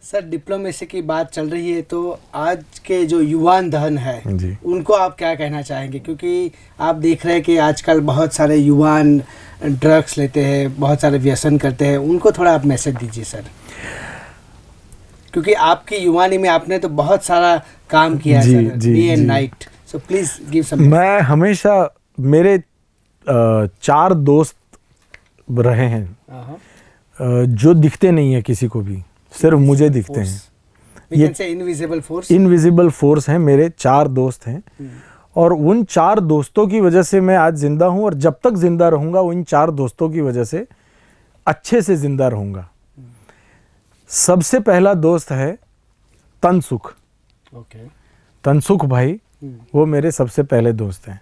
Sir diplomacy की बात चल रही है, तो आज के जो युवान धन है जी। उनको आप क्या कहना चाहेंगे? क्योंकि आप देख रहे हैं कि आजकल बहुत सारे युवान ड्रग्स लेते हैं, बहुत सारे व्यसन करते हैं, उनको थोड़ा आप मैसेज दीजिए सर। क्योंकि आपकी युवानी में आपने तो बहुत सारा काम किया है sir, day and night, so please give some. मैं हमेशा, मेरे 4 दोस्त रहे हैं जो दिखते नहीं है किसी को भी, सिर्फ मुझे दिखते हैं। ये इनविजिबल फोर्स, इनविजिबल फोर्स हैं। मेरे 4 दोस्त हैं और उन 4 दोस्तों की वजह से मैं आज जिंदा हूं, और जब तक जिंदा रहूंगा उन 4 दोस्तों की वजह से अच्छे से जिंदा रहूंगा। सबसे पहला दोस्त है तनसुख। तनसुख भाई, वो मेरे सबसे पहले दोस्त हैं।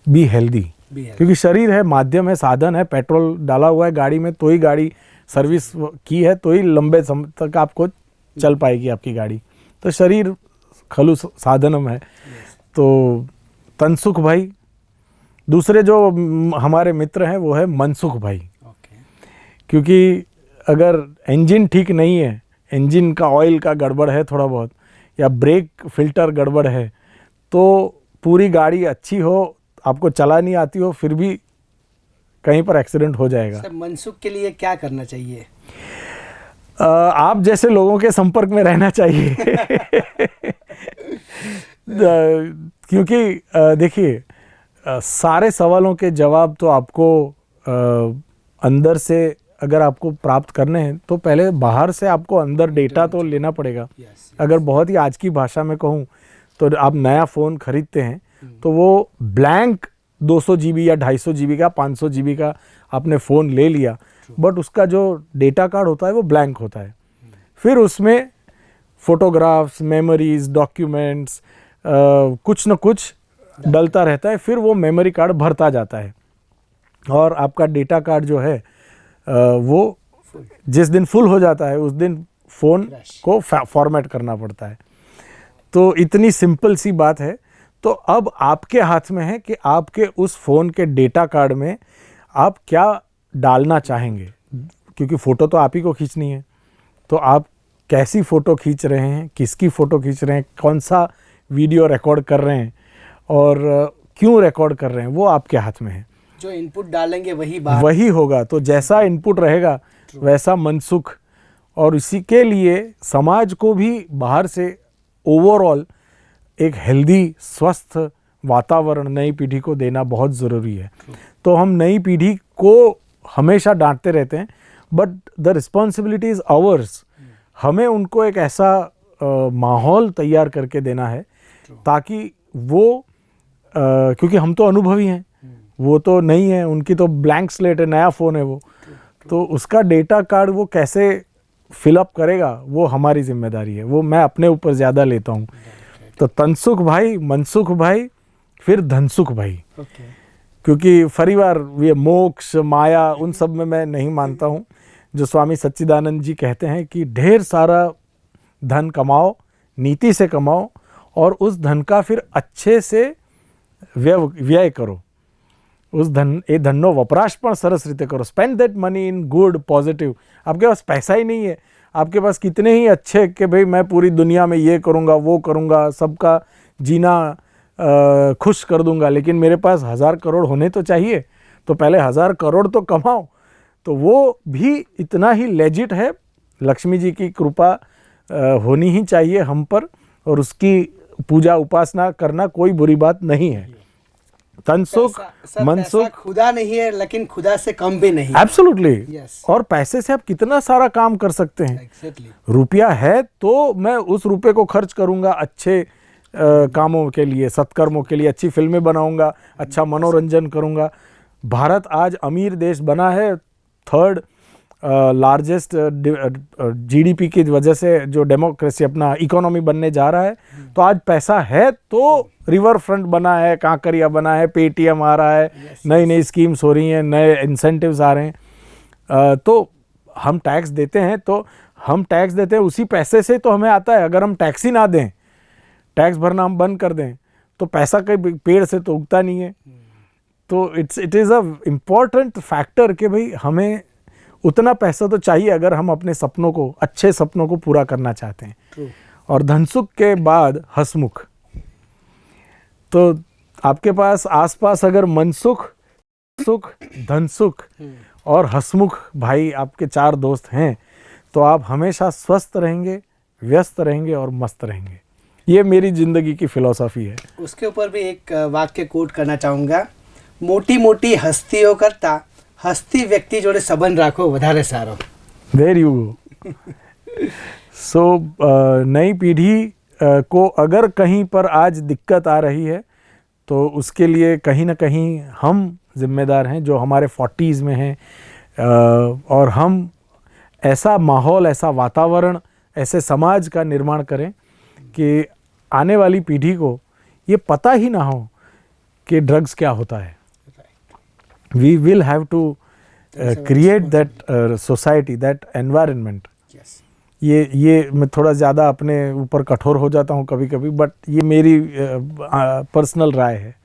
बी हेल्दी, क्योंकि शरीर है, माध्यम है, साधन है, पेट्रोल डाला हुआ है गाड़ी में तो ही गाड़ी सर्विस की है, तो ही लंबे समय तक आपको चल पाएगी आपकी गाड़ी। तो शरीर खलु साधनम है। तो तनसुख भाई। दूसरे जो हमारे मित्र हैं वो है मनसुख भाई। क्योंकि अगर इंजन ठीक नहीं है, इंजन का ऑयल का गड़बड़ है थोड़ा बहुत, या ब्रेक फिल्टर गड़बड़ है, तो पूरी गाड़ी अच्छी हो, आपको चलानी आती हो, फिर भी कहीं पर एक्सीडेंट हो जाएगा। सर मनसुख के लिए क्या करना चाहिए? आप जैसे लोगों के संपर्क में रहना चाहिए। क्योंकि देखिए, सारे सवालों के जवाब तो आपको अंदर से अगर आपको प्राप्त करने हैं तो पहले बाहर से आपको अंदर डेटा तो लेना पड़ेगा। अगर बहुत ही आज की भाषा में कहूँ तो आप नया फ़ोन खरीदते हैं तो वो ब्लैंक 200 GB या 250 GB का, 500 GB का आपने फ़ोन ले लिया, बट उसका जो डेटा कार्ड होता है वो ब्लैंक होता है। फिर उसमें फ़ोटोग्राफ्स, मेमोरीज, डॉक्यूमेंट्स, कुछ न कुछ डलता रहता है। फिर वो मेमोरी कार्ड भरता जाता है और आपका डेटा कार्ड जो है वो जिस दिन फुल हो जाता है उस दिन फ़ोन को फॉर्मेट करना पड़ता है। तो इतनी सिंपल सी बात है। तो अब आपके हाथ में है कि आपके उस फ़ोन के डेटा कार्ड में आप क्या डालना चाहेंगे, क्योंकि फ़ोटो तो आप ही को खींचनी है। तो आप कैसी फ़ोटो खींच रहे हैं, किसकी फ़ोटो खींच रहे हैं, कौन सा वीडियो रिकॉर्ड कर रहे हैं और क्यों रिकॉर्ड कर रहे हैं, वो आपके हाथ में है। जो इनपुट डालेंगे वही होगा। तो जैसा इनपुट रहेगा वैसा मनसुख। और इसी के लिए समाज को भी बाहर से ओवरऑल एक हेल्दी, स्वस्थ वातावरण नई पीढ़ी को देना बहुत ज़रूरी है। तो हम नई पीढ़ी को हमेशा डांटते रहते हैं, but the responsibility is hours. हमें उनको एक ऐसा माहौल तैयार करके देना है ताकि वो क्योंकि हम तो अनुभवी हैं, वो तो नहीं है, उनकी तो ब्लैंक स्लेट है, नया फ़ोन है वो। तो उसका डेटा कार्ड वो कैसे फिलअप करेगा वो हमारी जिम्मेदारी है, वो मैं अपने ऊपर ज़्यादा लेता हूँ। तो तनसुख भाई, मनसुख भाई, फिर धनसुख भाई। क्योंकि परिवार, ये मोक्ष, माया, उन सब में मैं नहीं मानता हूँ। जो स्वामी सच्चिदानंद जी कहते हैं कि ढेर सारा धन कमाओ, नीति से कमाओ, और उस धन का फिर अच्छे से व्यय करो। उस धन, ये धननो वपराश पण सरस रीते करो। Spend that money in good, positive. आपके पास पैसा ही नहीं है, आपके पास कितने ही अच्छे कि भाई मैं पूरी दुनिया में ये करूँगा, वो करूँगा, सबका जीना खुश कर दूंगा, लेकिन मेरे पास 1000 करोड़ होने तो चाहिए। तो पहले 1000 करोड़ तो कमाओ। तो वो भी इतना ही लेजिट है। लक्ष्मी जी की कृपा होनी ही चाहिए हम पर, और उसकी पूजा उपासना करना कोई बुरी बात नहीं है। तनसुख, मनसुख, खुदा नहीं है लेकिन खुदा से कम भी नहीं। एब्सोल्युटली। और पैसे से आप कितना सारा काम कर सकते हैं। रुपया है तो मैं उस रुपये को खर्च करूंगा अच्छे कामों के लिए, सत्कर्मों के लिए, अच्छी फिल्में बनाऊंगा, अच्छा मनोरंजन करूंगा। भारत आज अमीर देश बना है, 3rd लार्जेस्ट GDP की वजह से, जो डेमोक्रेसी अपना इकोनॉमी बनने जा रहा है। तो आज पैसा है तो रिवर फ्रंट बना है, कांकरिया बना है, पेटीएम आ रहा है, नई नई स्कीम्स हो रही हैं, नए इंसेंटिव्स आ रहे हैं। तो हम टैक्स देते हैं, तो हम टैक्स देते हैं उसी पैसे से तो हमें आता है। अगर हम टैक्स ही ना दें, टैक्स भरना हम बंद कर दें, तो पैसा कहीं पेड़ से तो उगता नहीं है। तो it is a important factor कि भाई हमें उतना पैसा तो चाहिए अगर हम अपने सपनों को, अच्छे सपनों को पूरा करना चाहते हैं। ट्रू। और धनसुख के बाद हसमुख। तो आपके पास आसपास अगर मनसुख, सुख, धनसुख और हसमुख भाई आपके 4 दोस्त हैं तो आप हमेशा स्वस्थ रहेंगे, व्यस्त रहेंगे और मस्त रहेंगे। ये मेरी ज़िंदगी की फिलॉसफी है। उसके ऊपर भी एक वाक्य कोट करना चाहूँगा, मोटी मोटी हस्तियों करता हस्ती व्यक्ति जोड़े संबंध राखो વધારે સારો। There you go. सो नई पीढ़ी को अगर कहीं पर आज दिक्कत आ रही है तो उसके लिए कहीं ना कहीं हम जिम्मेदार हैं जो हमारे 40s में हैं। और हम ऐसा माहौल, ऐसा वातावरण, ऐसे समाज का निर्माण करें कि आने वाली पीढ़ी को ये पता ही ना हो कि ड्रग्स क्या होता है। We will have to create that society, that environment. Yes. ये मैं थोड़ा ज़्यादा अपने ऊपर कठोर हो जाता हूँ कभी कभी, बट ये मेरी पर्सनल राय है।